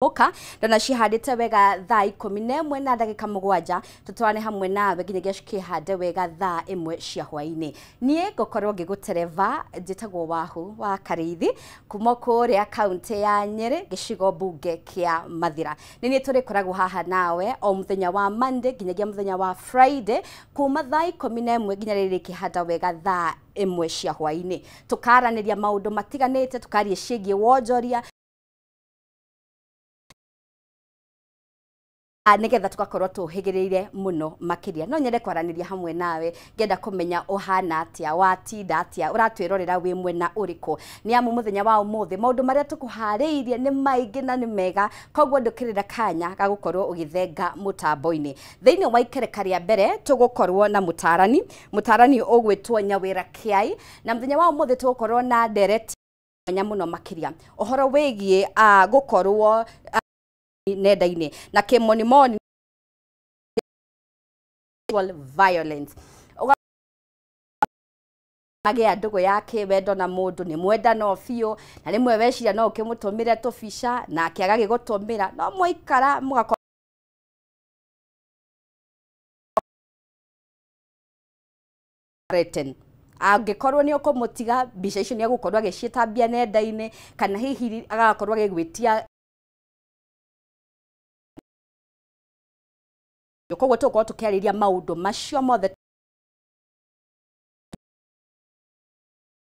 Moka ndona cihandite wega thaa 11 na ndagika 7 tutwane hamwe nawe nginyagia cikihande wega thaa 1 cia hwaini nie ngokorwo ngigutereva njitagwo Wahu wa Karithi kuma kuria kaunti ya Nyeri gicigo bunge kia Mathira nie turikoragwo haha nawe o muthenya wa Monday nginyagia muthenya wa Friday kuma thaa 11 nginya riri kihanda wega thaa 1 cia hwaini tukaraniria maundu matiganite tukarie cigie wonjoria nigetha tugakorwo tuhigireire muno makiria no nyende kwaraniria hamwe nawe ngenda kumenya uhana atia watinda atia uratwirorera wi mwena uriko ni amu muthenya wa umuthi maundu maria tukuhariirie ni maingi na ni mega kogwo ndukirira kanya ga gukorwo ugithenga mutambo-ini thiini wa ikereka ria mbere tugukorwo na mutarani ugwitwo Nyawira Kiai na muthenya wa umuthi tugukorwo na direct muno makiria uhoro wigie gukorwo nenda-ini na kimonimoni violence agia ndugu yake wendo na mundu ni mwenda no fio na rimwe weciria no ukimutumire tubica na akiaga gigutumira no mwaikara mugako written angikorwo ni ukumutiga bica icio ni agukorwo agicitambia nenda-ini kana hihi agakorwo agigwitia kogwo tukorwo tukiariria maundu macio mothe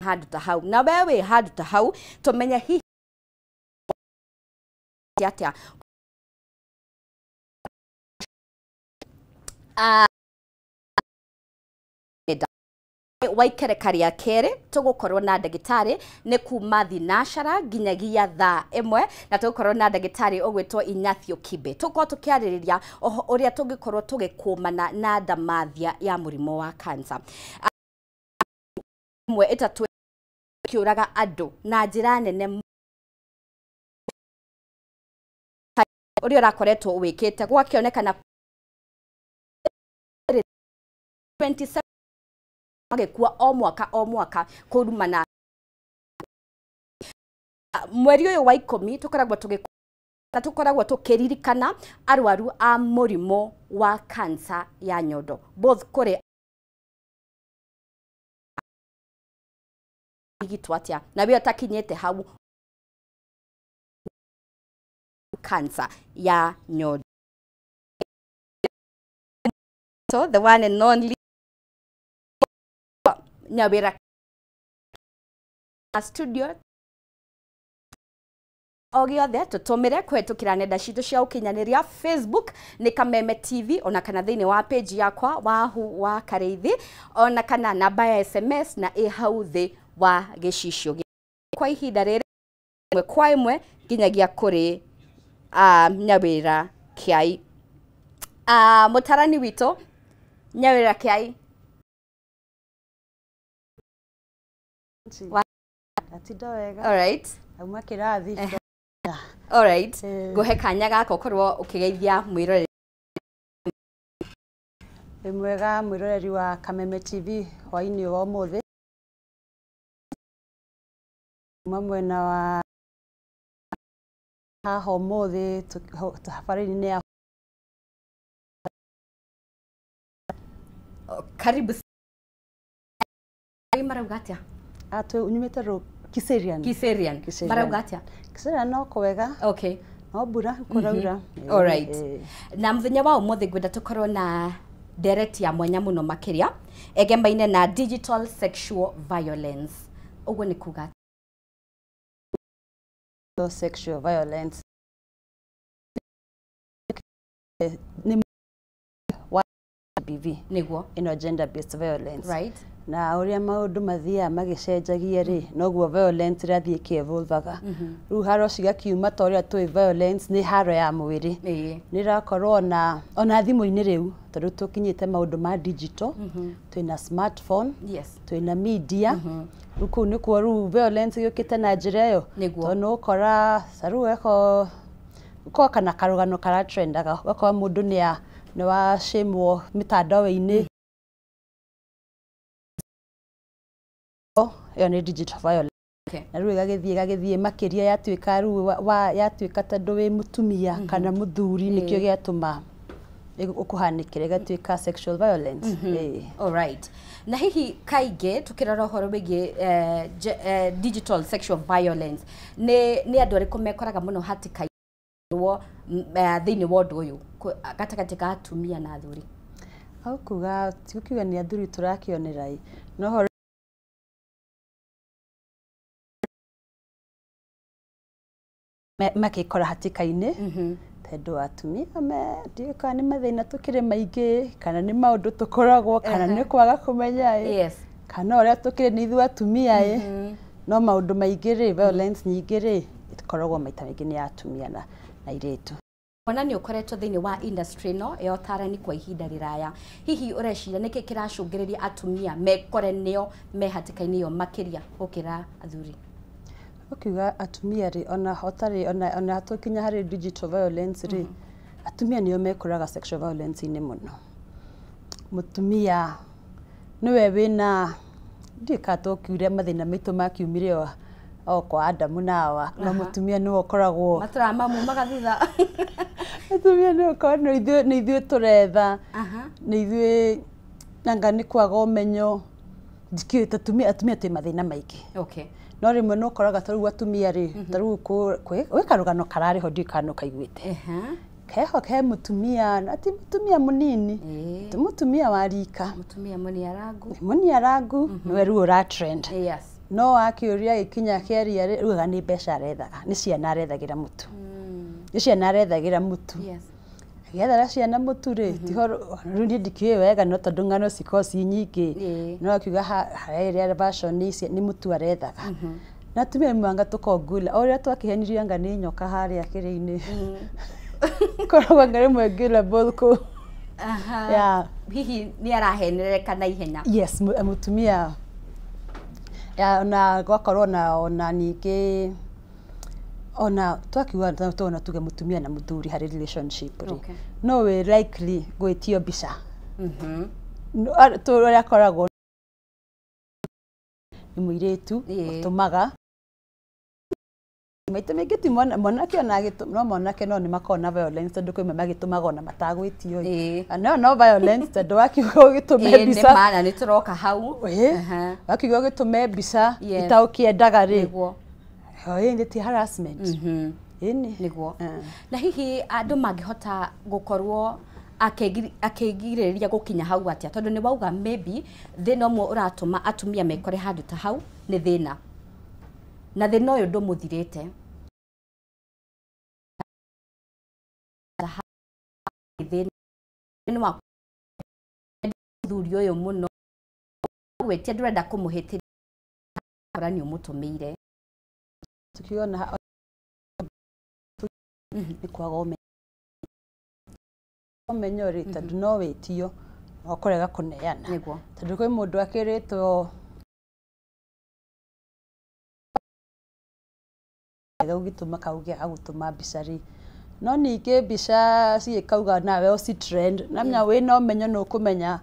handu ta hau na wewe handu ta hau tumenye hihi atia waikereka ria kere tugukorwo na ndagitari ni kuma thinashara nginyagia thaa 1 na tugukorwo na ndagitari ogwitwo Inyathio Kibe tukorwo tukiaririria uria tungikorwo tugikumana na ndamathia ya murimo wa cancer mwe itatu kiuraga andu na njira nene uria rakoretwo wikite gwakionekana 27 agekua o mwaka kurumana mweri uyu wa 10 tukoragwo tukiririkana arwaru a murimo wa cancer ya nyondo both kuri igitwatia na we atakinyete hau cancer ya nyondo so the one and only Nyawira studio ogiothe tutumire kwetukira nenda citu cia ukinyaniria Facebook ni Kameme TV ona kana thiini wa page yakwa Wahu wa Karithi ona kana namba ya SMS na hau thi wa gicicio kwa ihinda riri mwe kwa imwe nginyagia kuri Nyawira Kiai mutarani wito Nyawira Kiai all right all right gohe kanya gako korwo ukigeithia mwiroreri mwega mwiroreri wa Kameme TV hwaini wa umuthi mwena wa haha umuthi tafarini ya karibu maraugatia atu unyumete ro Kiserian maraugatia Kiserian no kwega okay no bura kuraura all right na muthenya wa umuthi gwenda tukorwo na direct ya mwanya muno makiria egembaine na digital sexual violence ugo ni kuga sexual violence ni BV niguo gender based violence right na uria maundu mathia magicenjagia ri noguo violence rathie kievolvaga ru haro cigakiuma ta uria twi violence ni haro ya mwiri ni rakorwo na ona thimu-ini riu tondu tukinyite maundu ma digital twina smartphone yes twina media ruku ni kuo ru violence yukite na njira iyo tondu ukora saru eko uko kana karugano kara trendaga gakwa mundu ni wa shemwo mitandao-ini yo ni digital violence na rĩu gagĩthiĩ makĩria yatuĩka rĩu yatuĩka tondũ wĩ mũtumia kana mũthuri nĩkĩo gĩatũma ukuhanĩkĩre gatuĩka sexual violence. All right. Na hihi kaingĩ tukirora ũhoro wĩgiĩ digital sexual violence nĩ andũ arĩkũ mekoraga mũno hatĩka-inĩ thĩinĩ wa ũndũ ũyũ gatagatĩ ka atumia na athuri? Kuga tikukiuga nĩ athuri turakĩonera no horo makikora hatĩka-inĩ tondũ atumia ndiũka nĩ mathĩna tũkĩrĩ maingĩ kana nĩ maũndũ tũkoragwo kana nĩ kwaga kũmenya kana ũrĩa tũkĩrĩ nĩ ithuĩ atumia no maũndũ maingĩ violence nyingĩ ĩkoragwo maita maingĩ nĩ atumia na airĩtu. Ona nĩ ũkoretwo thĩinĩ wa industry no ya ũtarani kwa ihinda rĩraya, hihi ũreciria nĩkĩ kĩracũngĩrĩria atumia mekore nĩo me hatĩka-inĩ ĩyo makĩria gũkĩra athuri? Ukiuga atumia ona hotarĩ ona tũkinya harĩ digital violence atumia nĩo mekoraga sexual violence inĩ mũno. Mũtumia nĩwe wĩna ndikatwo kiuria mathĩna maitũ makiumire o kwa Adamu na Hawa no mũtumia nĩwe ũkoragwo matũra mamu magathutha. Mũtumia nĩwe ũkoragwo nĩ ithuĩ tũretha nĩ ithuĩ nanga nĩ kwaga ũmenyo ndikĩũĩ atumia twĩ mathĩna maingĩ. No rĩmwe no ũkoraga tarĩu atumia tarĩu gwĩ karũgano kararĩho ndikano kaiguĩte keho ke mũtumia ati mũtumia mũnini mũtumia wa rika mũtumia mũniarangu nĩwe rĩu ũra trend no akĩũria gĩkinya kĩaria rĩu nĩ mbeca arethaga nĩ ciana arethagĩra mũtu nĩ ciana arethagĩra mũtu agethera ciana mũtu rĩu niĩ ndikĩũĩ wega no tondũ ng'ano cikoragwo ci nyingĩ no akiuga harĩa version nĩ mũtu arethaga na atumia mwanga tũkongula o ũrĩa twakĩhenirio anga nĩ nyoka harĩa kĩrĩ-inĩ koragwo rĩmwe ngĩrable kũ hihi nĩ arahenereka na ihenya. Yes, mũtumia ona gwakorwo ona ningĩ ona twakiuga twana tuge mũtumia na mũthuri harĩ relationship no we likely gwĩtio mbica ũrĩa akoragwo nĩ mũirĩtu ũtũmaga maita maingĩ ti mwanake ona no mwanake no nĩ makoragwo na violence tondũ kwĩ magĩtũmaga ona matagwĩtio no violence tondũ wakiuga ũgĩtũme mbica na nĩ tũroka hau wakiuga ũgĩtũme mbica itaũkĩendaga ĩndĩ ti harassment nĩguo. Na hihi andũ mangĩhota gũkorwo akĩgirĩrĩria gũkinya hau atĩa tondũ nĩ wauga maybe thĩna ũmwe ũratũma atumia mekore handũ ta hau nĩ thĩna na thĩna ũyũ ndũmũthirĩte thĩna wa mũthuri ũyũ mũno gwĩtia ndũrenda kũmũhĩtĩria nĩ ũmũtũmĩire tukiona nĩ kwaga ũmenyo tondũ no wĩtio ũkorega kũneana tondũ kwĩ mũndũ akĩrĩtwo gũgĩtũma kauge agũtũma mbica no ningĩ mbica cigĩkauga nawe ũci trend namenya wĩna ũmenyo nĩ ũkũmenya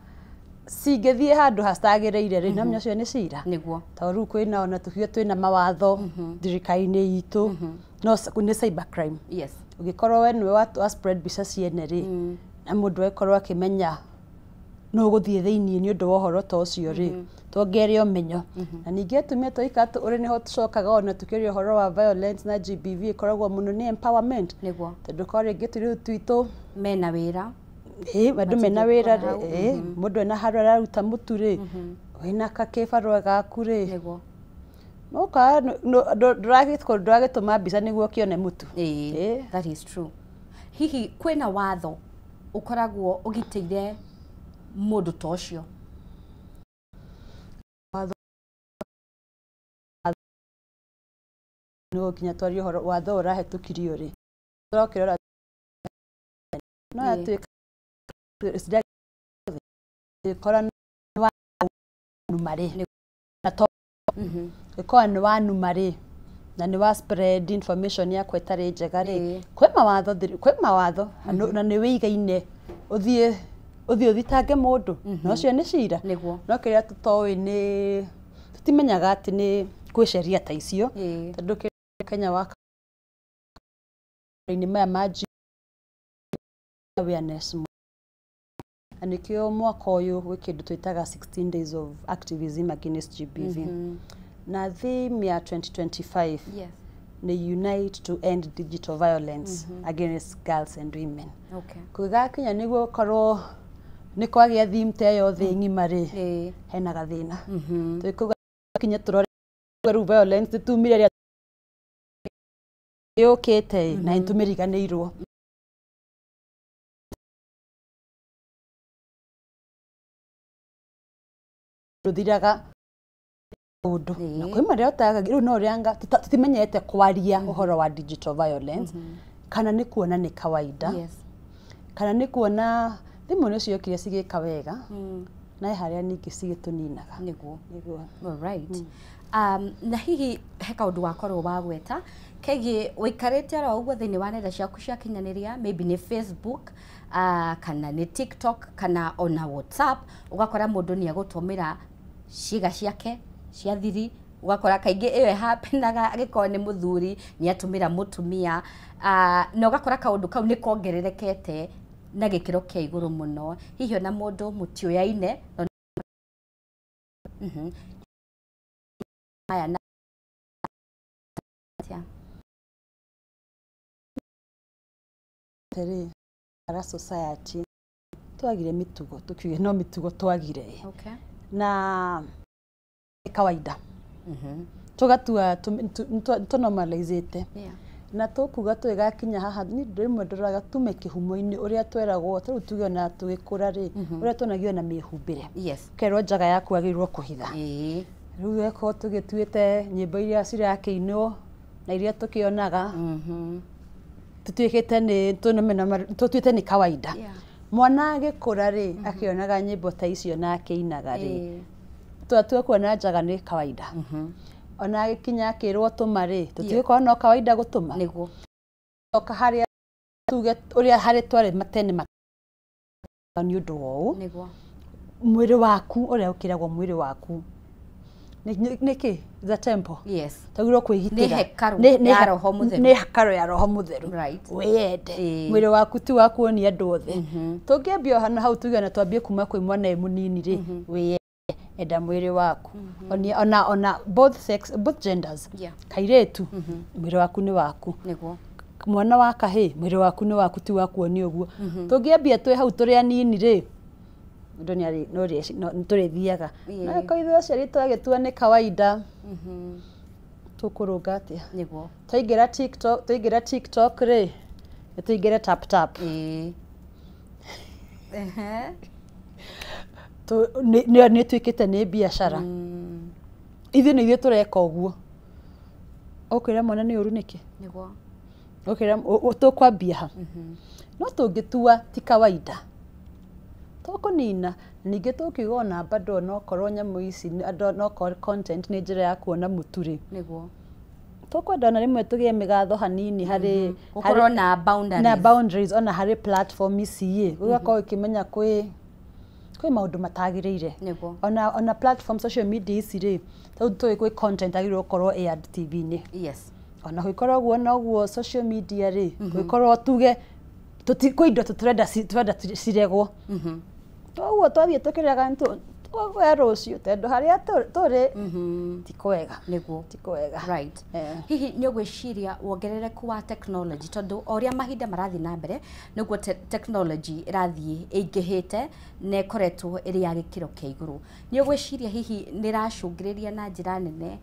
cingĩthiĩ handũ hatagĩrĩire namenya ũcio nĩ cira tondũ rĩu kwĩna ona tũkiuga twĩna mawatho thirikari-inĩ itũ no nĩ cyber crime ũngĩkorwo we nĩwe wa spread mbica ciene na mũndũ akorwo akĩmenya no gũthiĩ thĩinĩ nĩ ũndũ wa ũhoro ta ũcio tuongerere ũmenyo na ningĩ atumia tũikara ũrĩ nĩho tũcokaga ona tukĩria ũhoro wa violence na GBV ĩkoragwo mũno nĩ empowerment tondũ korwo rĩngĩ tũirĩtu twitũ mena wĩra andũ mena wĩra mũndũ ena harĩa araruta mũtu wĩna kakĩbarũa gaku ndũragĩtũma mbica nĩguo kĩone mũtu. That is true. Hihi kwĩna watho ũkoragwo ũgitĩire mũndũ ta ũcio? No kinya twaria ũhoro watho ũrahetũkirio tũrokĩrora no atuĩka kora numarĩ na to ĩkorwo nĩ wanumarĩ na nĩ wa spread information yakwa ĩtarĩ njega kwĩ mawatho na nĩ wĩigaine ũthiĩ ũthitange mũndũ na ũcio nĩ cira no kĩrĩa tũtoĩ nĩ tũtimenyaga atĩ nĩ kwĩ sheria ta icio tondũ Kenya waka ni maya maji awareness anikio mwaka ũyũ gwĩ kĩndũ twĩtaga 16 days of activism against GBV na theme ya 2025 ni unite to end digital violence against girls and women. Kũgakinya nĩguo korwo nĩ kwagĩa theme ta yothe ng'ima rĩ hena gathĩna twĩkugakinya tũrore violence tumire yokete na intumiriganĩirwo ruthiraga undu na kwĩ marĩa ũtaga rĩu no rĩanga tutimenyete kwaria ũhoro wa digital violence kana nĩ kuona nĩ kawaida kana nĩ kuona thimũ nĩ ciokire cigĩka wega na harĩa ningĩ cigĩtũninaga nĩguo right na hihi he kaũndũ wakorwo wagweta kegiĩ ũikarĩte oro ũguo thĩinĩ wa nenda ciaku cia kinyanĩria maybe nĩ Facebook kana nĩ TikTok kana ona WhatsApp ugakora mũndũ nĩ agũtũmĩra ciĩga ciake cia thiri ugakora kaingĩ ĩyo hapenaga agĩkorwo nĩ mũthuri nĩ atũmĩra mũtumia na ugakora kaũndũ kau nĩ kongererekete na gĩkĩro kĩa igũrũ mũno hihi ona mũndũ mũtioyaine haya na teri ara society twagire mitugo tukiuge no mitugo twagire na kawaida tugatua tunormalizete na tukuga twegakinya haha ni ndimwe nduraga tume kihumo-ini uria tweragwo tu tuge na twikura ri uria tunagio na mihumbire kerwo njaga yaku agirwo kuhitha riu eko tugituite nyimbo iria cirakeinwo na iria tukionaga tutuikite ni tutuite ni kawaida mwana agikura ri akionaga nyimbo ta icio na akeinaga ri twatua kuona njaga ni kawaida ona agikinya akirwo tuma ri tutiko no kawaida gutuma niguo oka haria tuge uria hari twari matene ni undu wou niguo mwiri waku uria ukiragwo mwiri waku niki the temple tagirwo kwigitira ni roho mutheru ni hakaro ya roho mutheru weyende mwiri waku ti wakuonia andu othe tungiambia hana hau tuge na twambie kuma kwĩ mwana munini ri weyende enda mwiri waku ona both genders kairetu mwiri waku ni waku niguo mwana wa kahĩ mwiri waku ni waku ti wakuonia uguo tungiambia twi hau turi anini ri ndo ni turithiaga na koitho aciari twagitua ni kawaida tukurunga atia niguo twaingira TikTok ri tuingire tap ni twikite ni biashara ithi ni ithuĩ tureka uguo okira mwana ni uru niki niguo okira tukwambia ha no tungitua ti kawaida tukunina ningi tukigona bado no korwo nyamu ici no korwo content ni njira ya kuona muturi niguo tukwenda na rimwe tugie migatho hanini hari ukorwo na boundaries ona hari platform ici ugakorwo ikimenya kwi maundu matagiriire ona platform social media ici ri tau kwi content agirwo korwo aired TV ni ona gwikorwo guo na guo social media ri gwikorwo tuge tutikoindo tutrenda ciregwo toguo twathie tukiraga ntu twagoya rucio tendo haria turi tikwega niguo tikwega right hihi nĩ gwĩciria wongerereku wa technology tondu oria mahinda marathi na mbere niguo technology irathie ingihite na ikoretwo iri ya gikiro kia iguru nĩ gwĩciria hihi nĩ racungĩrĩria na njĩra nene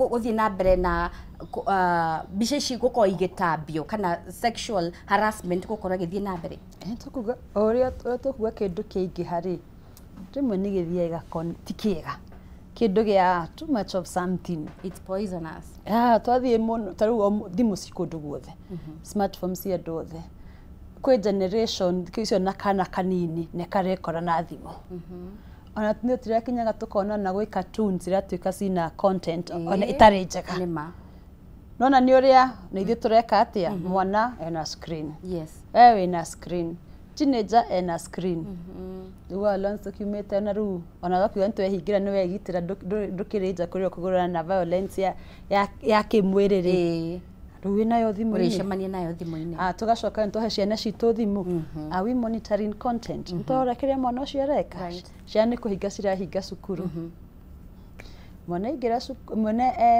guthie na mbere na bica ici gukorwo igitambio kana sexual harassment gukorwo githie na mbere tukuga oria tukuga kindu kiingi hari rimwe ni githiega ti kiega kindu gia too much of something it's poisonous twathie muno taru thimu cikundu guothe smartphones cia andu othe kwi generation kicio na kana kanini ne karekora na thimu ona nĩ tirakinyaga tukona na gwĩ cartoons iratuika cina content ona itari njega nima nona ni uria na ithuĩ tureka atia mwana ena screen yes wewe na screen teenager ena screen rĩu Alonso kiumĩte na rĩu ona gakiuga nĩtwehingira nĩwegitĩra ndũkĩrĩ nja kũrĩa kũgũrana na violence ya kĩmwĩrĩ rĩ rĩu wĩnayo thimũ-inĩ ũrĩcemania nayo thimũ-inĩ tũgacoka nĩtũhe ciana citũ thimũ are we monitoring content nĩtũrora kĩrĩa mwana ũcio areka ciana nĩ kũhinga cirahinga cukuru mwana aingĩra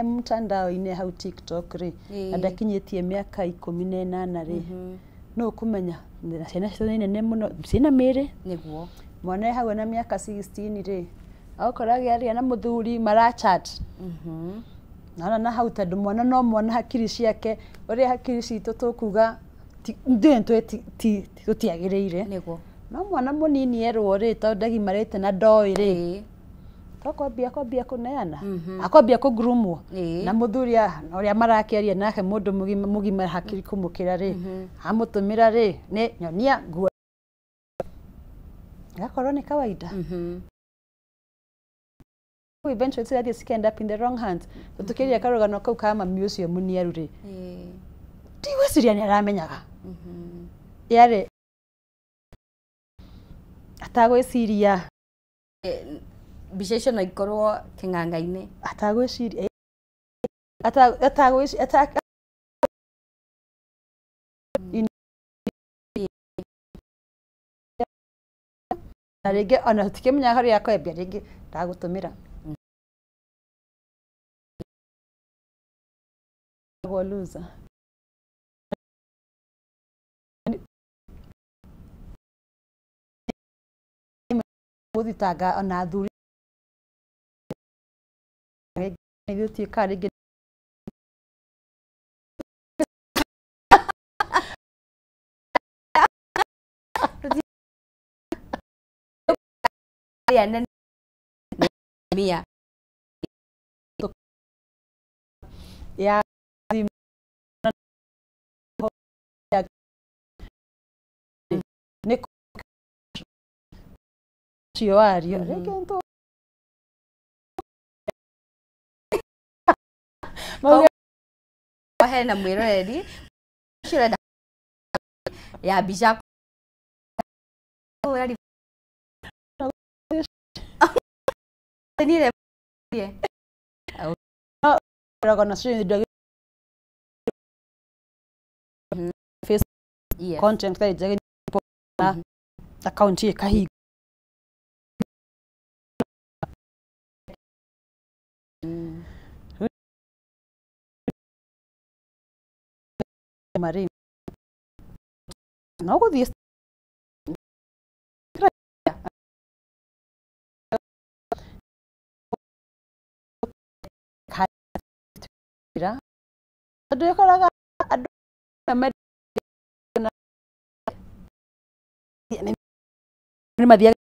mtandao-inĩ hau TikTok rĩ na ndakinyĩtie mĩaka 18 rĩ no kumenya ciana citũ nĩ nene mũno ciĩna mĩĩrĩ nĩguo mwana hau na mĩaka 16 rĩ agũkora gĩaria na mũthuri marachat na hau tondũ mwana no mwana hakiri ciake ũrĩa hakiri citũ tũkuga tũtiagĩrĩire nĩguo no mwana mũnini erwo rĩ tondũ ndagimarĩte na ndoĩ rĩ akwambia kũneana akwambia kũgrumwo na mũthuri ũrĩa marakĩaria nake mũndũ mũgima hakiri kũmũkĩra rĩ amũtũmĩra rĩ nĩ nyonia nguo gakorwo nĩ kawaida eventually cirathiĩ cikend up in the wrong hands tũkĩria karũgano kau ka mami ũcio mũniaru rĩ ndigwĩciria nĩ aramenyaga yarĩ atagwĩciria mbica icio no ikorwo kĩng'ang'a-inĩ atagwĩciria na rĩngĩ ona tũtikĩmenyaga harĩa akwambia rĩngĩ ndagũtũmĩra loser mũthitanga ona athuri nĩgũtuĩka rĩngĩ mia ya niko ciwario rĩngĩ hena mwĩroreri cirenda ya mbica tenire na Facebook content that is account ikahiga Mari no gũthiĩ tondũ ĩkoraga andũ nĩ mathiaga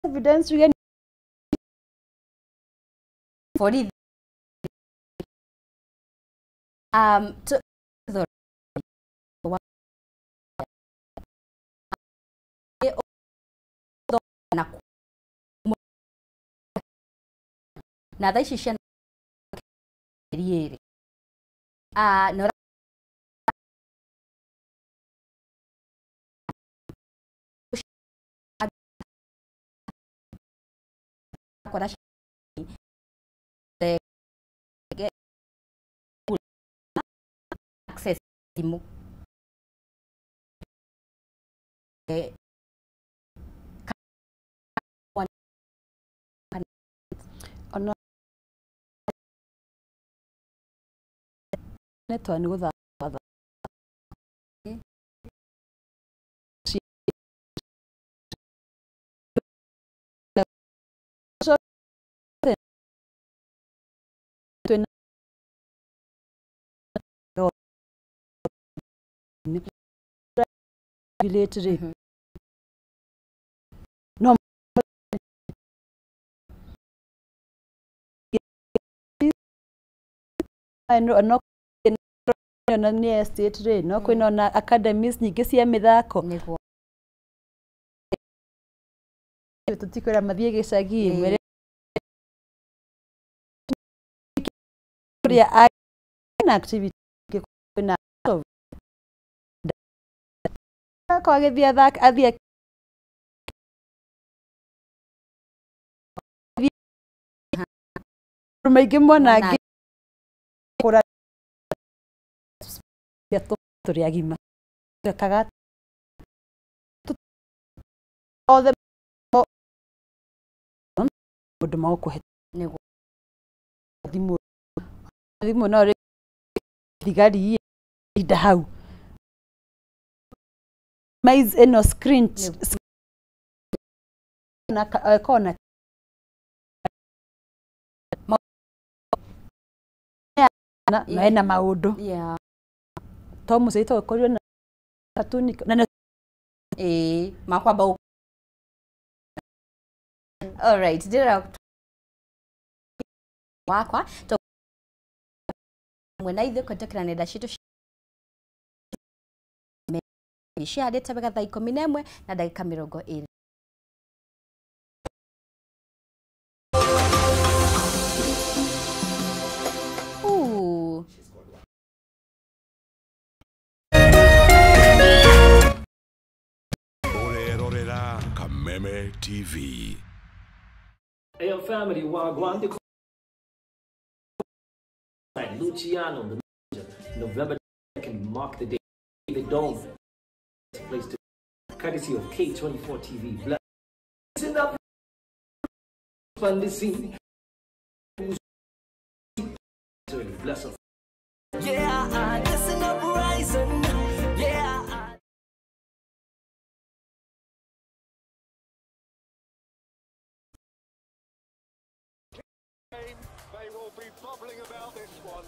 evidence for it na thaa ici ciana ĩrĩ no access simu ona netwa nĩ gũthatha no no na nĩ estate rĩ no kwĩna ona academies nyingĩ cia mĩthako nĩguo tũtikwĩra mathiĩ gĩcagi mwere kũrĩa activity kwina kwa githia thak athia maingĩ mwana angĩ kũra tũrĩ agima kaga othe mũndũ magũkũhe thimũ no rĩ thigari ida hau mais eno screen na kona na ena maũndũ to mũcĩto ũkorio na katuni na makwamba all right ndĩra wakwa to mwena ithe kũtũkĩra nenda citũ ciarĩte wega thaa 11 na ndagĩka 20. Kameme TV. Hey, yo, family, Wagwan. Luciano, the November 2nd, mark the day. The Dome. Place to courtesy of K24 TV. Listen up. Fun this scene. Bless us. Yeah, listen up, rising. Yeah. They will be bubbling about this one.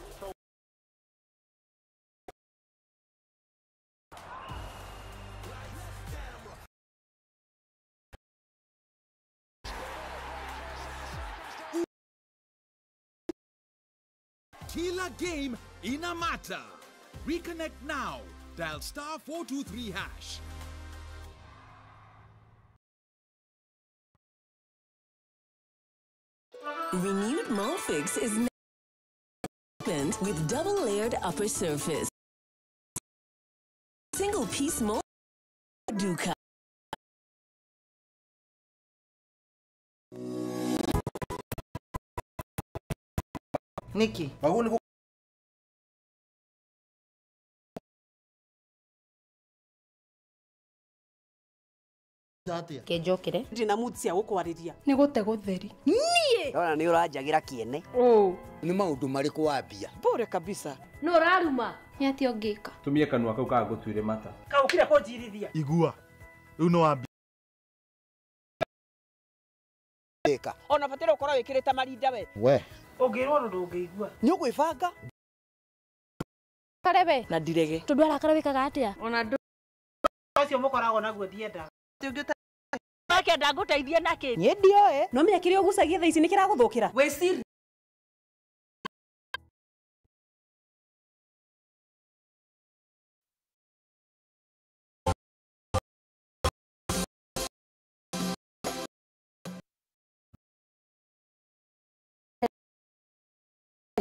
Kila game inamata. Reconnect now. Dial *423#. Renewed Molfix is with double-layered upper surface. Single-piece mold Duca. Nikki. Ke njokere ndina mood cia gũkwariria nĩ gũte gũtheri Ona nĩ ũranjagira kĩene. Nĩ maũndũ marĩkũ wambia? bure kabisa no raruma nĩ atĩ ũngĩka tumie kanua kau ka gũtuire mata kaũkire kũnjirithia igua rĩu no wambia ona batĩra ũkorwo wĩkĩrĩte marinda we ũngĩrwo ũndũ ndũngĩigua Nĩ ũgwĩbanga? karebe na ndirege tondũ arakara wĩkaga atĩa ona ndũ ũcio mũkoragwo naguo ndienda Kenda ngũteithie na kĩ? Niĩ ndioe. No menya kĩrĩa ũgucagia thaa ici nĩ kĩragũthũkĩra. Wĩciri.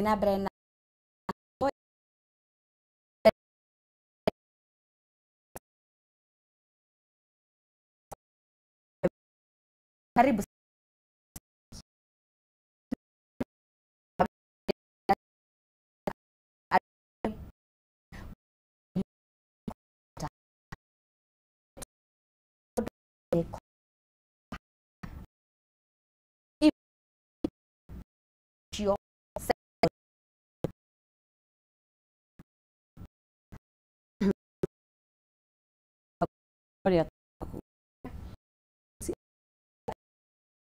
na Brenda karibu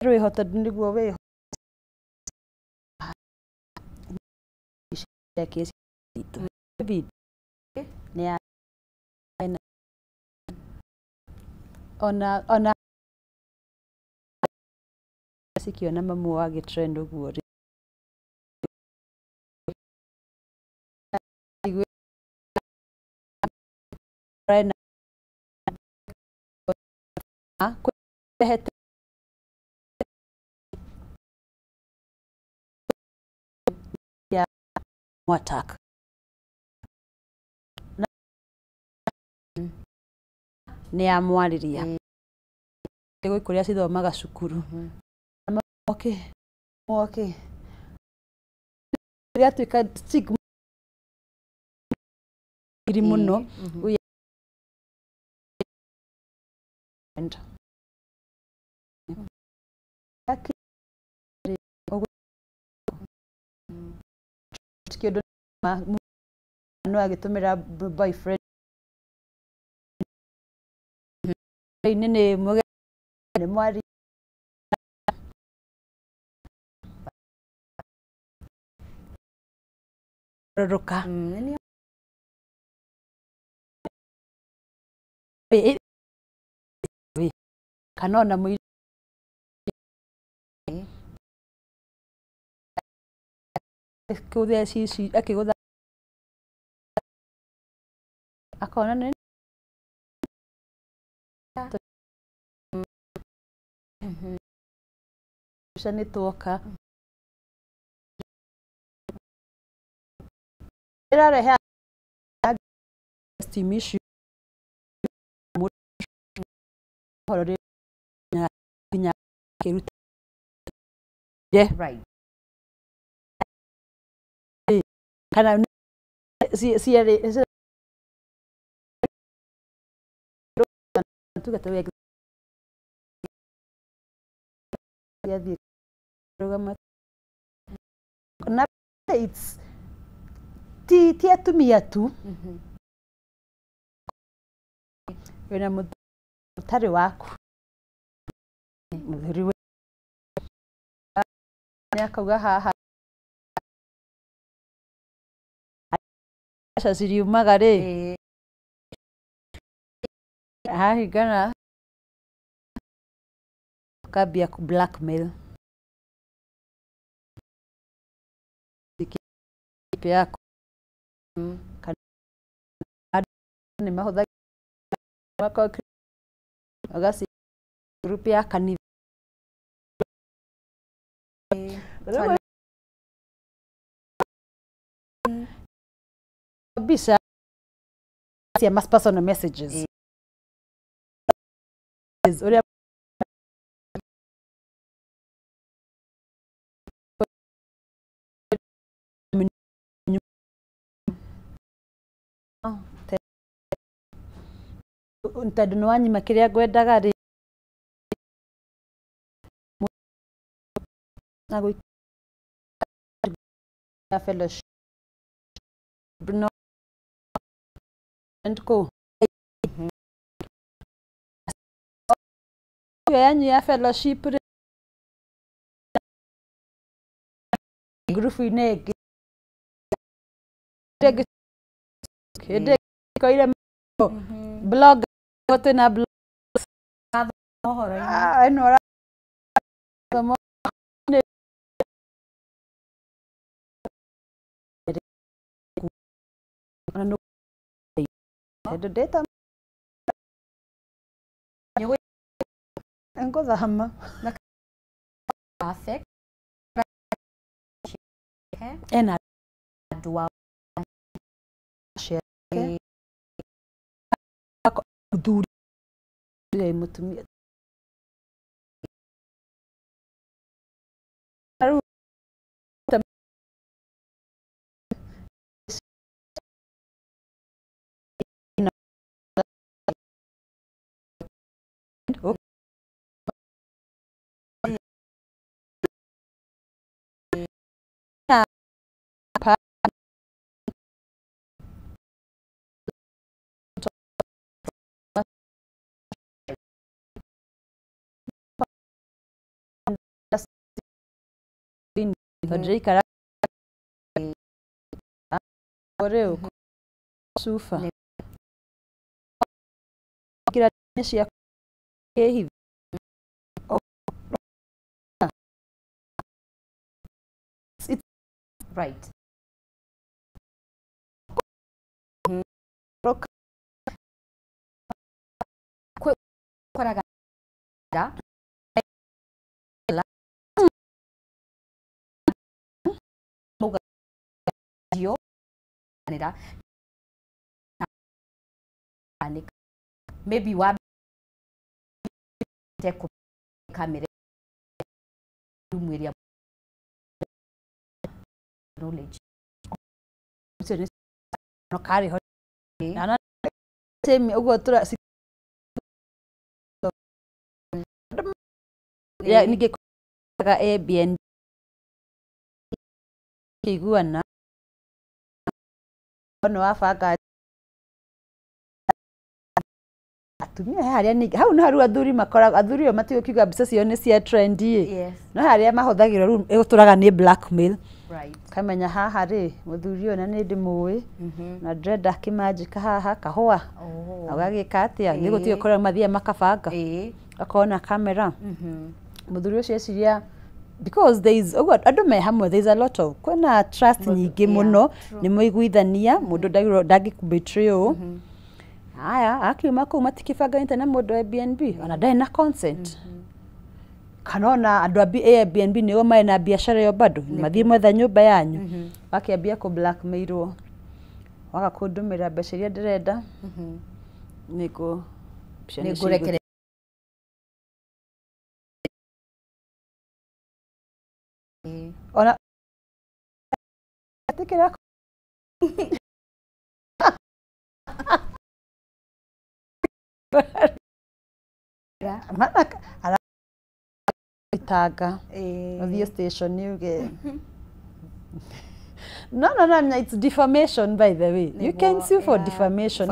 Rwĩhota nĩguo wĩho ona sikiona mamu wake trend ũguo rĩ attack nĩ amwarĩria ndĩgũ kũrĩa cithomaga cukuru okay rĩa tuĩka stigma iri mũno kĩndũ no agĩtũmĩra boyfriend nĩ mwari roroka kanona mwili kuthia cici akigutha akona nĩ nĩ tuoka ĩrarehe esteem issue right kana it's ti atumia tu wena mũtarĩ waku mũthuri akauga haha aca ciriumaga rĩ hahingana ukambia ku blackmail yako nĩ mahũthagĩra agasi group ya kanitha bisa cia mass personal messages uria tondũ nĩ wanyima kĩrĩa ngwendaga rĩ na gũikia fellowship no and go yanyu ya fellowship rĩ group-inĩ ĩngĩ koire blog twĩna blog ĩno data engothama perfect ena dua share duri mutumia Rodrigo oreu sufa kira cia hivi right koraga dio maybe wa teko kamera umwiria knowledge no kari ho na temi ugo tura ya nige ka Airbnb kiguana ono afaka atumia haria ni hau no haru athuri makora athuri o matigo kiuga mbica cio ni cia trendy no haria mahuthagira ru eguturaga ni blackmail kamenya haha ri muthuri ona ni ndimui na dread akimajika haha kahua agagika atia ni gutio kora mathia makabanga akona kamera muthuri ucio eciria because there is andu me hamwe there is a lot of kwena trust nyingi muno ni muiguithania mundu ndagi kubetray aya akiuma ku matikibanga internet na mundu Airbnb ona ndai na consent kanona andu Airbnb nigo mai na biashara yo bado mathie mwetha nyumba yanyu wakiambia ku blackmailwo wakakundumira mbeca iria ndirenda niko nigurekere ona atikira mana itanga the station yuge no it's defamation by the way you can sue for defamation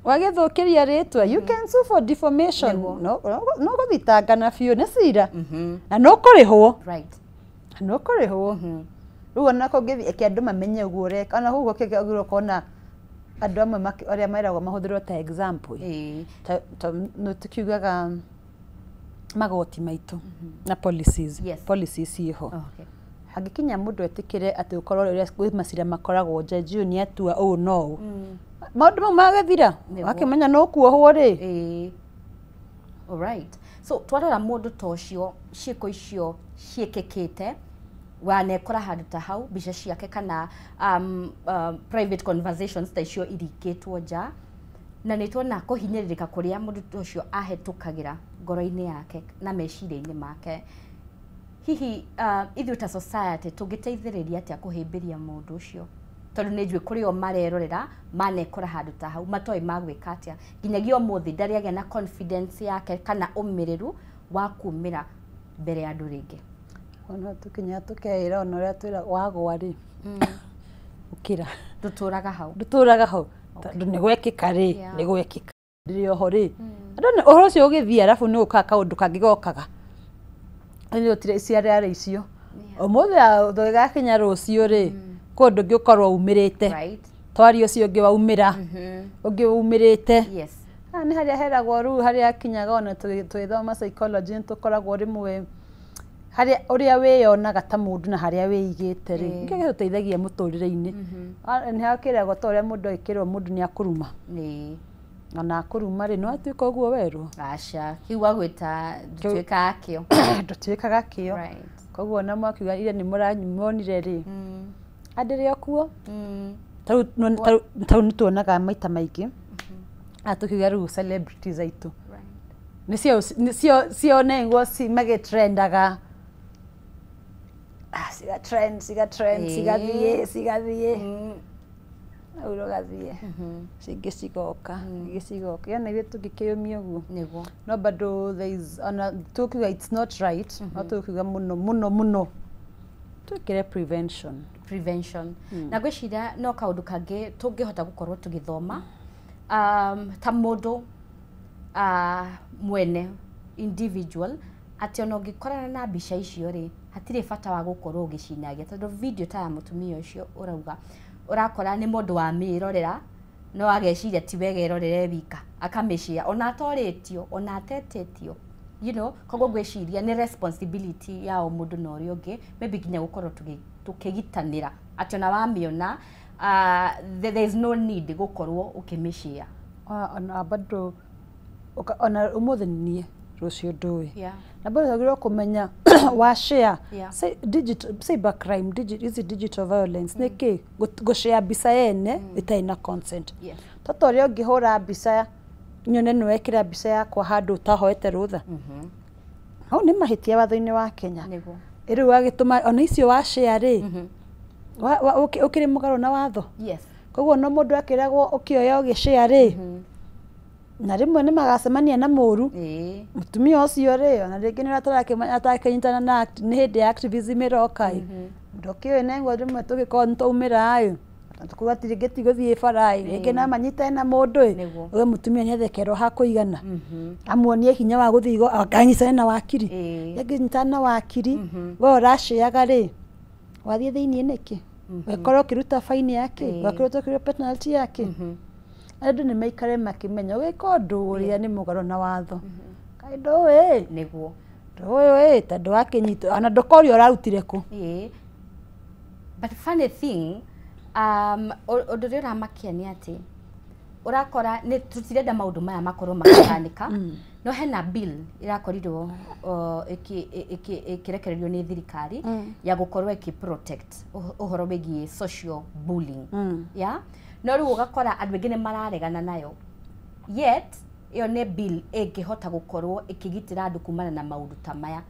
wagethokeria ritwa you can sue for defamation no guthitanga na biu ni cira na no kurihwo no kurihwo ruo nako ngithi ekiandu mamenye uguo reka ona hugo kigiro kona andu amwe aria mairagwo mahuthirwo ta example no tukiugaga magoti maitu na policies iho hagikinya mundu etikire ati ukorwo uria macira makoragwo jeju ni atua no maundu magethira wakimenya no kuohwo ri alright so twarora mundu tocio ciiko icio ciekekete wanekora handu ta hau bica ciake kana private conversations ta icio irikitwo nja na nitwona kuhinyiririka kuria mundu tocio ahetukagira ngoro-ini yake na meciria-ini make hihi ithuĩ ta society tungiteithĩrĩria atia kuhimbiria mundu ucio tondu ni njui kuri o marerorera manekora handu ta hau matoi magwika atia nginyagia umuthi ndari agia na confidence yake kana umiriru wa kumira mbere ya andu ringi ona tukinya tukeira ona uria twira wagwa ri ukira duturaga hau tondu ni gwekika ri ni gwekika ndirio ho ri andu uhoro ucio ugithia arafu ni uka kaundu kangigokaga ni utire ciara icio umuthi thoga kinya rucio ri kundu ngiukorwo umirite twari ucio ngi waumira ungi umirite ni haria heragwo ru haria kinyaga ona twithoma psychology tukoragwo rimwe haria uria wiyonaga ta mundu na haria wiigite ri ngeke tuteithagia muturire-ini ni hakiragwo ta uria mundu ekirwo mundu ni akuruma ona akuruma ri no atuika uguo werwo aca kiu agwita ndutwikaga kio koguo na mwakiuga ile ni muranyimonire ri andire okuo tau nituonaga maita maingi atukiuga riu celebrities aitu nicio nengo magitrendaga cigathie auro gathie cingicigoka yana ithuĩ tũngĩkĩyũmia ũguo no bado there is ona tukiuga it's not right no tukiuga muno twikire prevention na gwiciria no kaundu kangi tungihota gukorwo tugithoma ta mundu mwene individual ati ona ungikorana na mbica icio ri hatire bata wa gukorwo ugicinagia tondu video ta ya mutumia ucio urauga urakora ni mundu wa mirorera no ageciria ti wega irorere wika akameshia ona atoretio ona atetetio koguo gwiciria ni responsibility ya o mundu na uria ungi maybe ginya gukorwo tukigitanira ati ona wamiona there is no need gukorwo ukimeshia ona bado ona umuthi nie rucio ndui na bado agirwo kumenya wa share cyber crime digital violence niki go share mbica yene itaina consent toto ria ngihura mbica nyone nĩ wekĩra mbica yakwa handũ utahoete rũtha hau nĩ mahĩtia watho-inĩ wa Kenya rĩu wagĩtũma ona icio wa share ũkĩrĩ mũgarũ na watho koguo no mũndũ akĩragwo ũkĩoya ũgĩshare na rĩmwe nĩ magacemania na mũru mũtumia ũcio rĩ ona rĩngĩ nĩ atakĩnyitana na nĩ hĩndĩ ya activism ĩroka ndokĩoĩ nengo rĩmwe tũgĩkorwo nĩ twaumĩra tukuga tirigeti gũthiĩ barai rĩngĩ na manyitane na mũndũ ũyũ mũtumia nĩ athekerwo ha kũigana amuonie hinya wa gũthiĩ akanyitane na wakiri angĩnyitana na wakiri we ũrasheaga rĩ wathiĩ thĩinĩ nĩkĩ wekorwo ũkĩruta faini yake wakorwo ũkĩruta penalty yake andũ nĩ maikare makĩmenya ũgĩka ũndũ ũrĩa nĩ mũgarũ na watho kaĩ ndũĩ nĩguo ndũĩ tondũ wakĩnyitwo ona ndũkorio ũrarutire kũ but funny thing ũndũ ũrĩa ũramakia nĩ atĩ ũrakora nĩ tũtirenda maũndũ maya makorwo makĩhanĩka no hena bill irakorirwo ĩkĩrekererio nĩ thirikari ya gũkorwo ĩkĩ-protect ũhoro wĩgiĩ social bullying no rĩu ũgakora andũ aingĩ nĩ mararegana nayo yet ĩyo nĩ bill ĩngĩhota gũkorwo ĩkĩgitĩra andũ kumana na maũndũ ta maya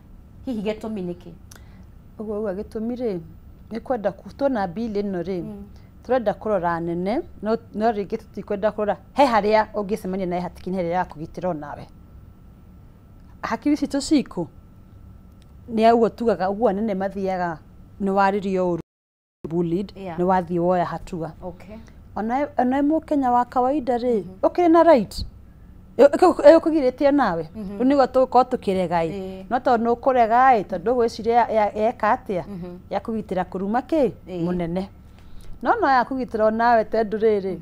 hihi gĩtũmi nĩkĩ ũguo gĩtũmi rĩ nĩ kwenda tuona bill ĩno rĩ tũrenda kũrora nene no rĩngĩ tũtikwenda kũrora he harĩa ũngĩcemania naye hatikinĩ harĩa ya kũgitĩra onawe hakiri citũ cikũ nĩ ũguo tugaga ũguo anene mathiaga nĩ warĩrio ũru bullied nĩ wathiĩ woya hatua ona mũkenya wa kawaida rĩ ũkĩrĩ na right ũkũgirĩtio nawe rĩu nĩguo tũgũkorwo tũkĩrega no tondũ nĩ ũkũrega tondũ gwĩciria yeka atĩa ya kũgitĩra kũruma kĩ mũnene no ya kũgitĩra nawe tondũ rĩrĩ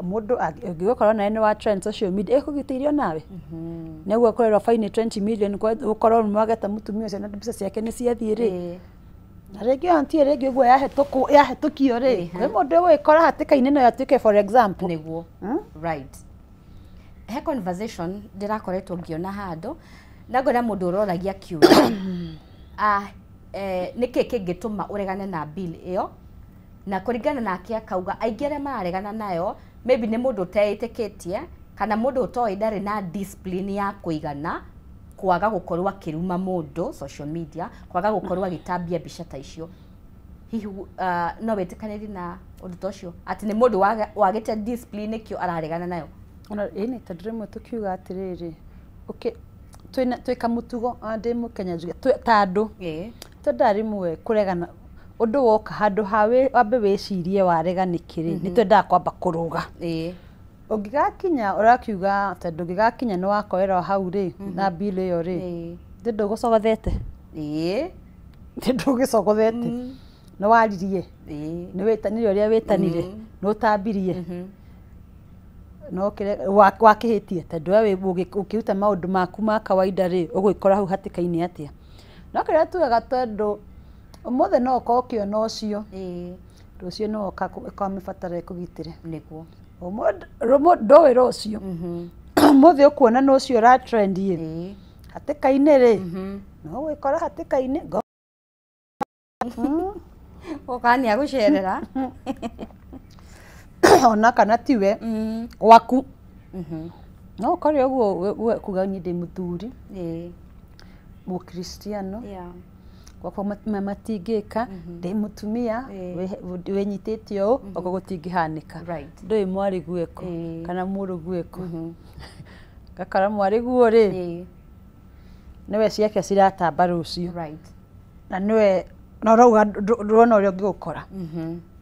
mũndũ ũngĩgũkorwo nawe nĩ wa trend social media ĩkũgitĩirio nawe nĩguo ũkorerwo faini 20 million gũkorwo mwageta mũtumia ũcio na mbica ciake nĩ ciathiĩ rĩ na rĩngĩ ontie rĩngĩ ũguo yahetũkio rĩ kwĩ mũndũ ũgũgĩkora hatĩka-inĩ no atuĩke for example nĩguo right he conversation ndĩrakoretwo ngĩona handũ na ngona mũndũ ũroragia kiuga nĩkĩ kĩngĩtũma ũregane na bill ĩyo na kũringana nake akauga aingĩ arĩa mararegana nayo maybe nĩ mũndũ ũteĩtĩkĩtie kana mũndũ ũtoĩ ndarĩ na discipline ya kũigana kwaga gũkorwo akĩruma mũndũ social media kwaga gũkorwo agĩtambia mbica ta icio hihi no wĩtĩkanĩri na ũndũ ta ũcio atĩ nĩ mũndũ wagĩte discipline kĩo araregana nayo ona ĩnĩ tondũ rĩmwe tũkiuga atĩrĩrĩ twĩ kamũtugo ndĩ mũkenya njuge ta andũ twendaga rĩmwe kũregana ũndũ woka handũ wambe wĩcirie warega nĩkĩ nĩ twendaga kwamba kũrũga ũngĩgakinya ũrakiuga tondũ ũngĩgakinya nĩ wakorerwo hau rĩ na bill ĩyo rĩ ndũgũcogothete ndũgĩcogothete nĩ waririe nĩ wĩtanire ũrĩa wĩtanire nĩ ũtambirie wakĩhĩtie tondũ we ũkĩruta maũndũ maku ma kawaida rĩ ũgwĩkora hau hatĩka-inĩ atĩa no kĩrĩa tugaga tondũ ũmũthĩ no ũkorwo ũkĩona ũcio rũciũ no ũkorwo mĩbatara ĩkũgitĩre nĩguo ndũĩ rũciũ ũmũthĩ ũkuona nĩ ũcio ũratrendi hatĩka-inĩ rĩ no ũgwĩkora hatĩka-inĩ ũkania gũcerera ona kana tiwe gwaku no ũkorwo ũguo kuga niĩ ndĩ mũthuri mũkristiano gwakwa matingĩka ndĩ mũtumia wĩnyitĩte ũũ ũguo gũtingĩhanĩka ndũĩ mwarĩ gueko kana mũrũ gueko gakora mwarĩ guo rĩ nĩwe ciake ciratamba rũciũ na nĩwe no rauga ndũrona ũrĩa ũngĩgũkora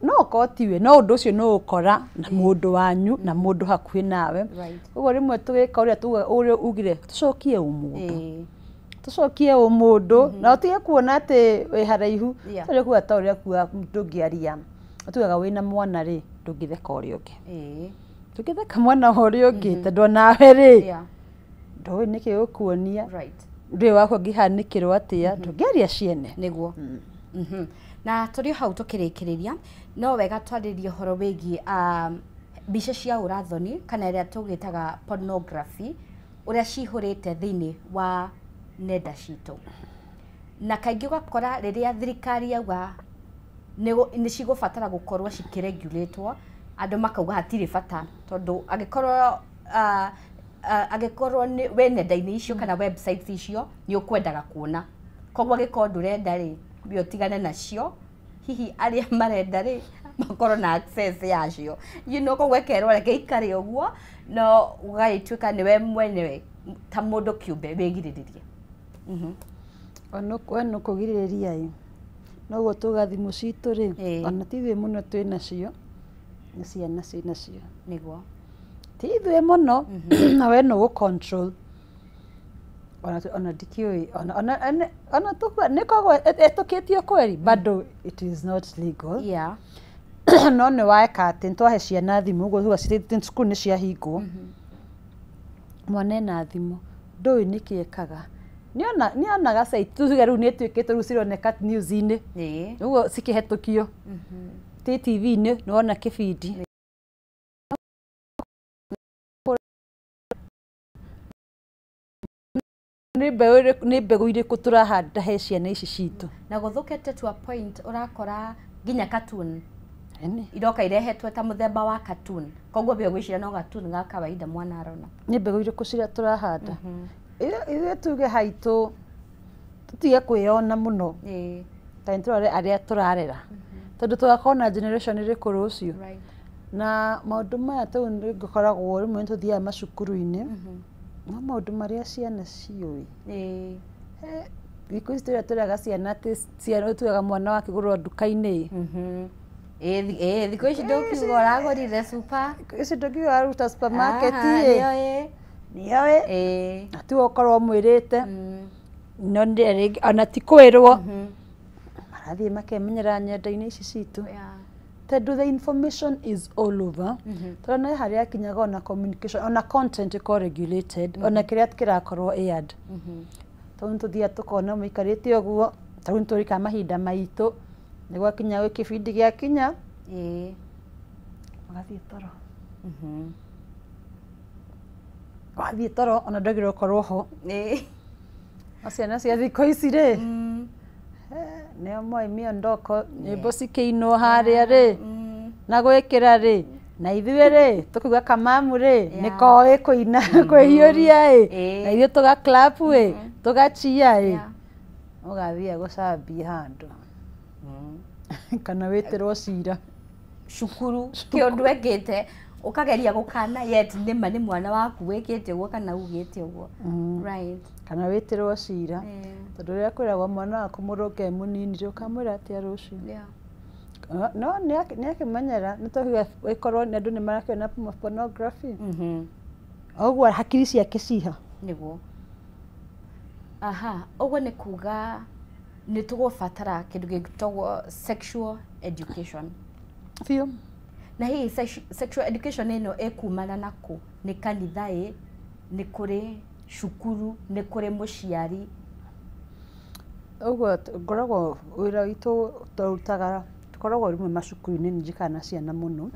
no ũkorwo tiwe no ũndũ ũcio no ũkora na mũndũ wanyu na mũndũ hakuhĩ nawe ũguo rĩmwe tũgĩka ũrĩa tuga ũrĩa ugire tũcokie ũmũndũ tucokie ũmũndũ na ũtige kuona atĩ wĩ haraihu tũrĩ kuga ta ũrĩa kuga ndũngĩaria tugaga wĩna mwana rĩ ndũngĩtheka ũrĩa ũngĩ ndũngĩtheka mwana ũrĩa ũngĩ tondũ nawe rĩ ndũĩ nĩkĩ ũkuonia ndũĩ wakwa ngĩhanĩkĩrwo atĩa ndũngĩaria ciene nĩguo na tũrĩ hau tũkĩrĩkĩrĩria no wega twarĩrie ũhoro wĩgiĩ mbica cia ũrathoni kana ĩrĩa tũgĩtaga pornography ũrĩa cihũrĩte thĩinĩ wa nenda citũ na kaingĩ ũgakora rĩrĩa thirikari yauga nĩ cigũbatara gũkorwo cikĩregulatwo andũ makauga hatirĩ bata tondũ angĩkorwo agikorwo ni we nenda-inĩ icio kana websites icio ni ukwendaga kuona koguo agikorwo ndurenda ri bio tigane nacio hihi aria marenda ri makorwo na access yacio koguo ekerwo reke ikare uguo no ugaituika niwe mwenyewe ta mundu kiumbe wigiriririe ono kugiririria no go tuga thimu citu ri ona tithwe muno twi nacio ni ciana ci nacio niguo tithwe muno na we no go control ona dikioi ona tukwa nikogo etukitio kweli bado it is not legal no ne waeka ati twahe ciana thimu uguo huwa cithi cukuru ni ciahingwo mwana na thimu ndoi nikiekaga nionaga site tuge riu ni twikite riu cironeka news-ini uguo cikihetukio TV-ini nona kibindi ni mbegu iriku turahanda he ciana ici citu na guthukete to a point urakora nginya cartoon iroka irehetwe ta muthemba wa cartoon koguo be gwicira no cartoon ga kawaida mwana arona ni mbegu iriku cira turahanda ithe tuge haitu tutige kwiyona muno tainturore aria turarera tondu twakona generation iriku rucio na maundu maya tu ngukoragwo rimwe tuthia macukuru-ini no maundu maria ciana ciui thikũ ici turaga ciana ciana tugaga mwana wa kigurwo nduka-ini thikũ ici ndukiuga uragurire super ici ndukiuga aruta supermarket nioe atu okorwo mwirite no ndi ona ti kwirwo marathie makemenyera nyenda-ini ici citu tondu the information is all over tona haria kinyaga ona communication ona content iko regulated ona kiria kirakorwo aired tondu tuthia tukona muikarite uguo tondu turika mahinda maitu nigwa kinya wi kibindi gia kinya magathie toro wathie toro ona ndagire ukorwo ho ciana cia thikũ ici ri neo moi miondoko nyimbo cikiinwo haria ri na gwikira ri na ithuĩ ri tukuga kamamu ri nikoĩ kuina kwĩhiũria na ithuĩ tuga clap tugachia ugathia gucambia handu kana witirwo cira cukuru kĩũndũ ekĩte ukageria gukana yet nima ni mwana waku wikite uguo kana ugite uguo right kana witirwo cira tondu ria kwiragwo mwana waku muruke munini ukamwira atia rucio no niakimenyera nituhiga ikorwo ni andu ni marakiona pornography uguo hakiri ciake ciha niguo uguo ni kuga ni tugubatara kindu gitagwo sexual education biũ na hii sexual education ino ekumana nako ni kanitha ni kuri cukuru ni kuri muciari uguo ngoragwo wira witu turutaga tukoragwo rimwe macukuru-ini njikana ciana muno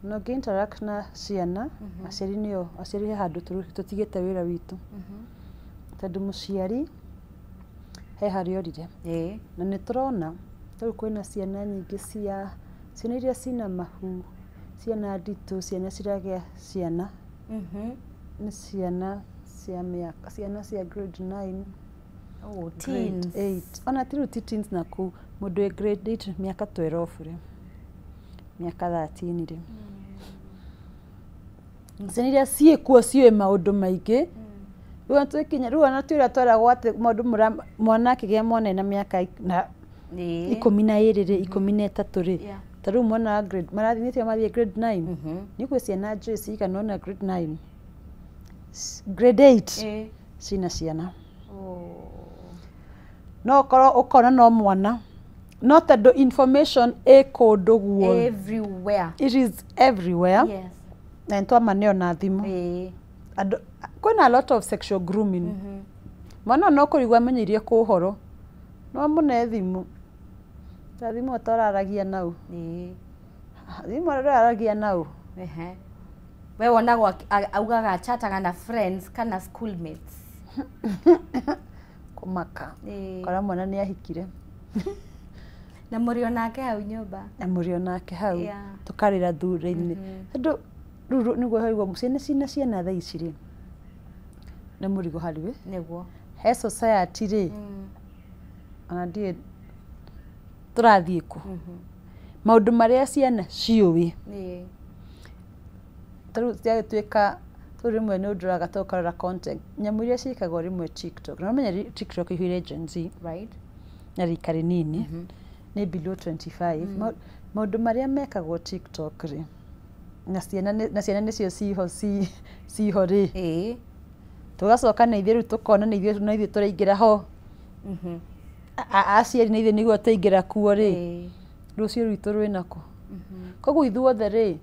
no interact na ciana aciari nio aciari he handu tutigite wira witu tondu muciari he hari orire na ni turona tau kwina ciana nyingi ciana iria cina mahu ciana nditu ciana ciragia ciana ni ciana cia miaka ciana cia grade 9 teens 8 ona tiru teens na ku mundu e grade 8 miaka 12 ri miaka 13 ri ciana iria ciekuo ciwe maundu maingi riu twikinya riu ona twira twaragwo ati maundu mwana akigia mwana na miaka na 12 ri 13 ri taru mwana grade marathiĩte mathie grade 9 ni kwĩ ciana njũĩ kana ona grade 9 grade 8 cina ciana no korwo ukona no mwana no tondu information kundu guo everywhere it is everywhere na ntwama neona thimu kwina a lot of sexual grooming mwana no kurigwa amenyirie ku horo no mune thimu thimu atararagia nau thimu araragia nau we wonagwo augaga chataga na friends kana schoolmates kumaka kora mwana ni ahikire na murio nake hau nyumba na murio nake hau tukarira thuri-ini tondu ruru niguo haigwa ciana cina ciana thaa ici ri nĩ mũrigo harĩ we nĩguo he society rĩ ona ndiĩ tũrathiĩ kũ maũndũ marĩa ciana ciũĩ tarĩu ciagĩtuĩka tũ rĩmwe nĩ ũndũraga tũkarora content nyamũ iria ciĩkagwo rĩmwe TikTok na ũmenya TikTok ĩhuire Gen Z right na rika rĩnini nĩ below 25 maũndũ marĩa mekagwo TikTok rĩ na ciana nĩcio ciho rĩ tugacoka na ithuĩ rĩu tukona na ithuĩ tũraingĩra ho aciari na ithuĩ nĩguo tũingĩra kuo rĩ rũciũ rwitũ rwĩna kũ koguo ithuothe rĩ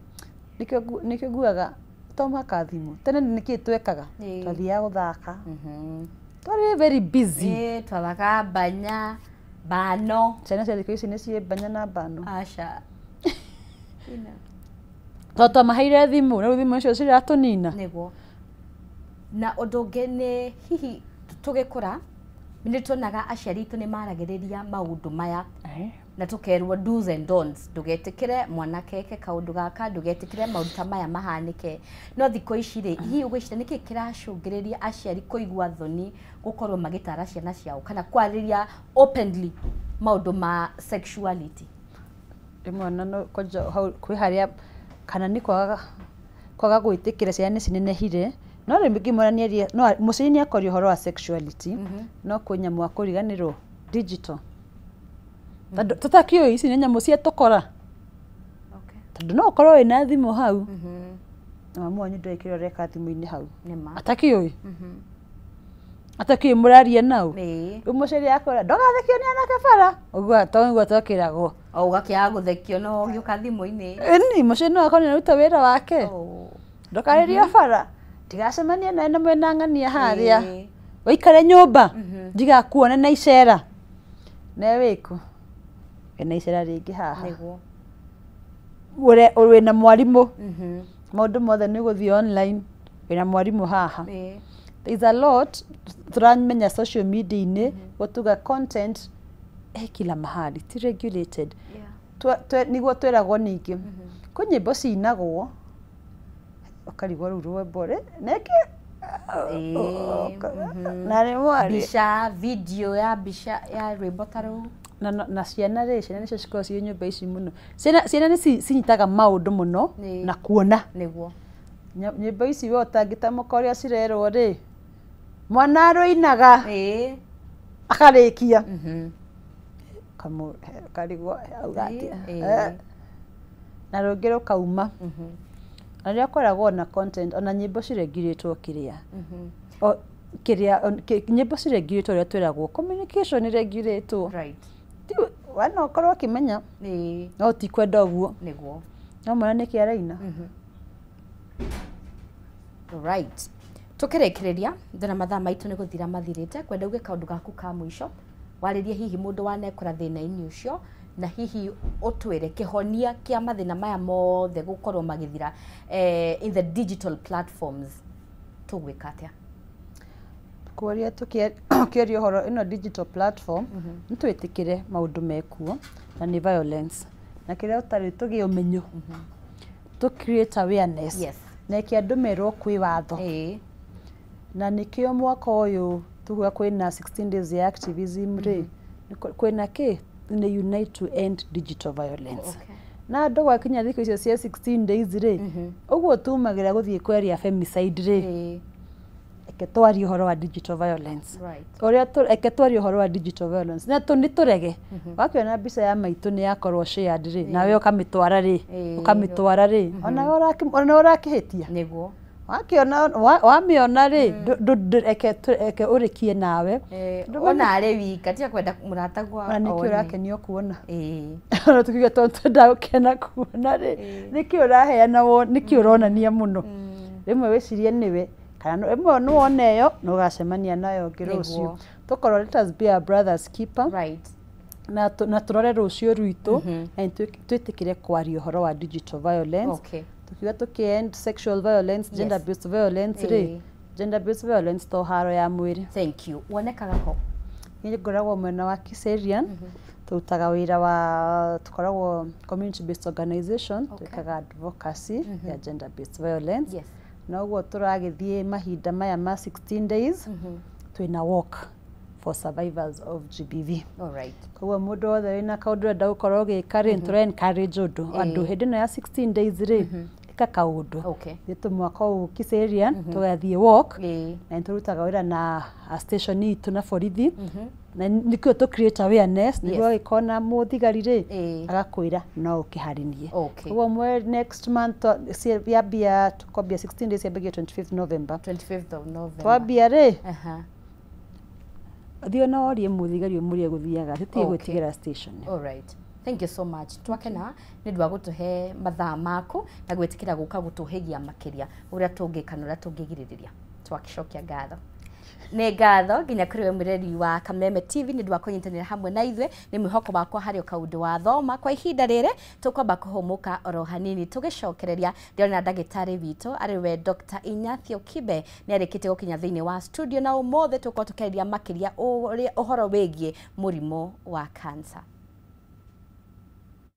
nĩkĩo nguaga to mũhaka thimũ tene nĩkĩĩ twekaga twathiaga gũthaka twarĩ very busy twathaga mbanya mbano ciana cia thikũ ici nĩ ciĩ mbanya na mbano aca to twamaheire thimũ na rĩu thimũ icio ciratũnina nĩguo na ũndũ ũngĩ nĩ hihi tũgĩkũra nĩ tuonaga aciari aitũ nĩ maragĩrĩria maũndũ maya na tũkerwo do's and don'ts ndũgetĩkĩre mwanake eke kaũndũ gaka ndũgetĩkĩre maũndũ ta maya mahanĩke no thikũ ici rĩ hihi ũgwĩciria nĩkĩ kĩracũngĩrĩria aciari kũigua thoni gũkorwo magĩtara ciana ciao kana kwarĩria openly maũndũ ma sexuality mwana no kwĩ harĩa kana nĩ kwaga gwĩtĩkĩra ciana cinenehire no rĩngĩ mwananiaria no mũciĩ nĩ akorio ũhoro wa sexuality no kwĩ nyamũ wa kũriganĩrwo digital tũtakĩũĩ ici nĩ nyamũ cia tũkora tondũ no ũkorwo wĩna thimũ hau na mamu wanyu ndũĩ kĩrĩa ũreka thimũ-inĩ hau atakĩũĩ atakĩũĩ mũraria nau rĩu mũciari akwĩra ndũgathekio nĩ anake bara ũguo to nĩguo twakĩragwo o ũgakĩaga gũthekio no ũgĩũka thimũ-inĩ ĩni mũciari no akorwo nĩaruta wĩra wake ndũkarĩrio bara tigacemanie nawe na mwĩna ng'ania harĩa ũikare nyũmba ndigakuone na icera na wĩkũ ena icera rĩngĩ haha wĩna mwarimũ maũndũ mothe nĩ gũthiĩ online wĩna mwarimũ haha there is a lot tũramenya social media-inĩ gũtuga content kila mahali ti regulated nĩguo twĩragwo ningĩ kwĩ nyĩmbo cinagwo ũkarigwo rĩu rwĩmbo rĩ nĩkĩ na rĩmwe mbica video ya mbica ya rwĩmbo ta rũu na ciana rĩ ciana nĩcio cikoragwo ciĩ nyũmba ici mũno ciana nĩ cinyitaga maũndũ mũno na kuona nĩguo nyĩmbo ici we ũtangĩtamuka ũrĩa cirerwo rĩ mwana arũinaga akarĩkia karigwo auga atĩa na rũngĩ rũkauma na rĩrĩa koragwo na content ona nyĩmbo ciregirĩtwo nyĩmbo ciregirĩtwo ũrĩa twĩragwo communication ĩregirĩtwo wana ũkorwo ũkĩmenya no tikwenda ũguo no mwana nĩkĩ araina right tũkĩrĩkĩrĩria ndona mathaa maitũ nĩ gũthira mathirĩte kwenda uge kaũndũ gaku ka mũico warĩrie hihi mũndũ wanekora thĩna-inĩ ũcio na hihi ũtwĩre kĩhonia kĩa mathĩna maya mothe gũkorwo magĩthira in the digital platforms tũgwĩka atĩa kũria tũkĩaria ũhoro ĩno digital platform nĩ twĩtĩkĩre maũndũ mekuo na nĩ violence na kĩrĩa ũtarĩ tũgĩe ũmenyo to create awareness na kĩ andũ merwo kwĩ watho na nĩkĩo mwaka ũyũ tuga kwĩna 16 days ya activism rĩ kwĩna kĩ nĩ unite to end digital violence na andũ gwakinya thikũ icio cia 16 days rĩ ũguo tumagĩra gũthiĩ kweria femicide rĩ eke twarie ũhoro wa digital violence ũrĩa eke twarie ũhoro wa digital violence na nĩ tũrege wakiona mbica ya maitũ nĩ yakorwo shared rĩ nawe ũkamĩtwara rĩ ona ũrakĩhĩtia nĩguo wakiona wamĩona rĩ eke ũrĩkie nawe ona arĩ wika tiga kwenda mũrata gwa na nĩkĩ ũrakenio kuona ona tukiuga twenda gũkena kuona rĩ nĩkĩ ũraheana nĩkĩ ũronania mũno rĩmwe wĩcirie nĩwe kana rĩmwe nĩ woneyo no ũgacemania nayo ngĩ rũciũ tũkorwo let us be our brothers keeper na tũrore rũciũ rwitũ na twĩtĩkĩre kwaria ũhoro wa digital violence tukiuga tukiend sexual violence gender based violence rĩ gender based violence to haro ya mwĩrĩ thank you wonekaga ho niĩ ngoragwo mwena wa Kiserian tũrutaga wĩra wa tũkoragwo community based organization twĩkaga advocacy ya gender based violence noguo turagithie mahinda maya ma 16 days twina walk for survivors of GBV. All right. Koguo mundu othe wina kaundu enda gukorwo gika ri tura encourage undu andu hindi no ya 16 days ri ika kaundu. Okay. Gitu mwaka u Kiserian tugathie walk na turutaga wira na a station itu na borithi na nikio to create awareness niguo ikona muthigari ri agakwira no ukiharinie. Koguo mwe next month yambia tukobia 16 days yambia 25th November. 25th of November. Twambia ri thio na orie muthigari umurie guthiaga titie gwitigera station. All right. Thank you so much. Twakena ni ndwa gutuhe mathaa maku na gwetikira guka gutuhegia makiria uria tungikana uria tungigiriria. Twakicokia ngatho. Nĩ ngatho nginya kuri we mwireri wa Kameme TV ni ndwa kunyitanira hamwe na ithuĩ ni mwihoko wakwa hari kaundu wa thoma kwa ihinda rĩrĩ tukwamba kuhumuka oro hanini tugicokereria ndirona ndagĩtarĩ witũ ari we Dr. Inyathio Kibe ni arĩkĩte gukinya thĩinĩ wa studio na ũmũthĩ tukwa tukereria makiria ũhoro wĩgiĩ mũrimũ wa cancer.